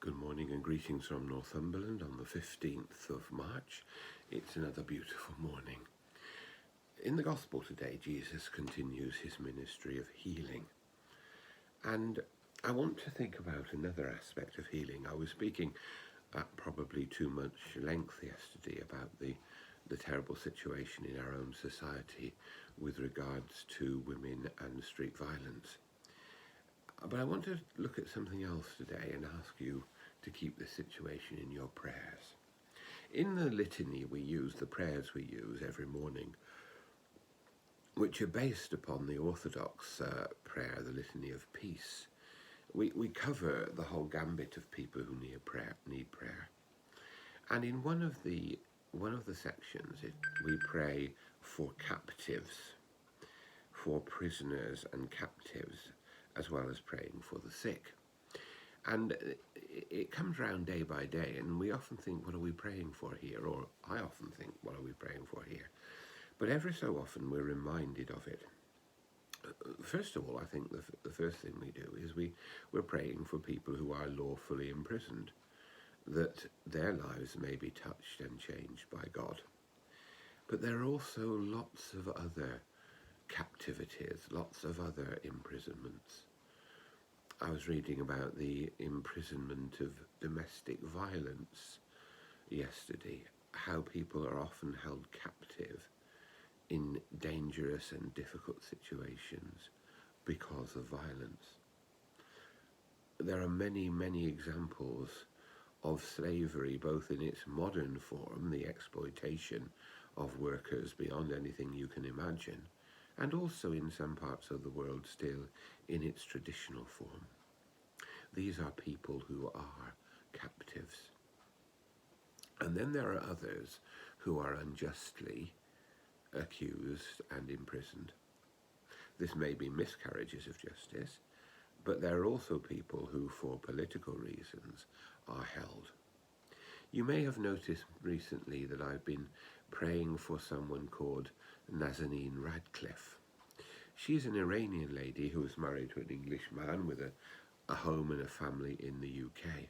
Good morning and greetings from Northumberland on the 15th of March. It's another beautiful morning. In the Gospel today, Jesus continues his ministry of healing. And I want to think about another aspect of healing. I was speaking at probably too much length yesterday about the terrible situation in our own society with regards to women and street violence. But I want to look at something else today and ask you to keep this situation in your prayers. In the litany we use, the prayers we use every morning, which are based upon the Orthodox prayer, the Litany of Peace, we cover the whole gambit of people who need prayer. And in one of the sections, we pray for captives, for prisoners and captives, as well as praying for the sick. And it comes round day by day, and we often think, what are we praying for here? Or I often think, what are we praying for here? But every so often we're reminded of it. First of all, I think the first thing we do is we're praying for people who are lawfully imprisoned, that their lives may be touched and changed by God. But there are also lots of other captivities, lots of other imprisonments. I was reading about the imprisonment of domestic violence yesterday, how people are often held captive in dangerous and difficult situations because of violence. There are many, many examples of slavery, both in its modern form, the exploitation of workers beyond anything you can imagine, and also in some parts of the world still in its traditional form. These are people who are captives. And then there are others who are unjustly accused and imprisoned. This may be miscarriages of justice, but there are also people who, for political reasons, are held. You may have noticed recently that I've been praying for someone called Nazanin Radcliffe. She's an Iranian lady who was married to an English man with a home and a family in the UK.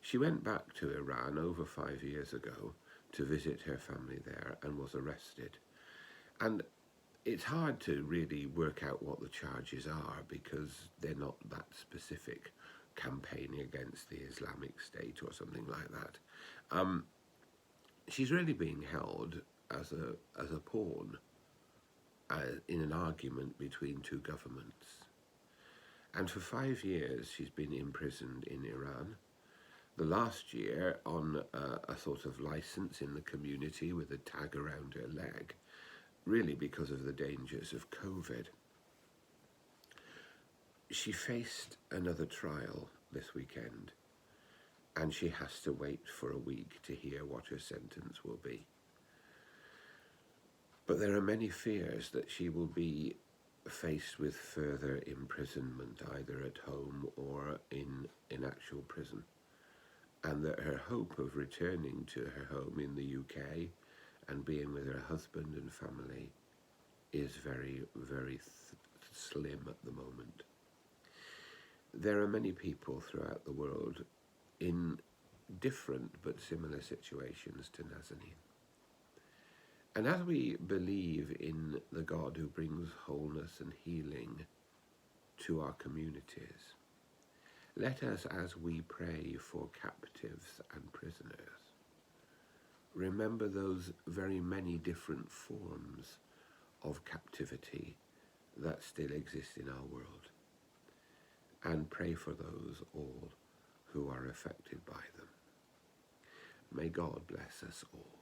She went back to Iran over 5 years ago to visit her family there and was arrested. And it's hard to really work out what the charges are because they're not that specific, campaigning against the Islamic State or something like that. She's really being held as a pawn in an argument between two governments. And for 5 years she's been imprisoned in Iran. The last year on a sort of license in the community with a tag around her leg, really because of the dangers of COVID. She faced another trial this weekend, and she has to wait for a week to hear what her sentence will be. But there are many fears that she will be faced with further imprisonment, either at home or in actual prison, and that her hope of returning to her home in the UK and being with her husband and family is very, very slim at the moment. There are many people throughout the world in different but similar situations to Nazanin. And as we believe in the God who brings wholeness and healing to our communities, let us, as we pray for captives and prisoners, remember those very many different forms of captivity that still exist in our world, and pray for those all who are affected by them. May God bless us all.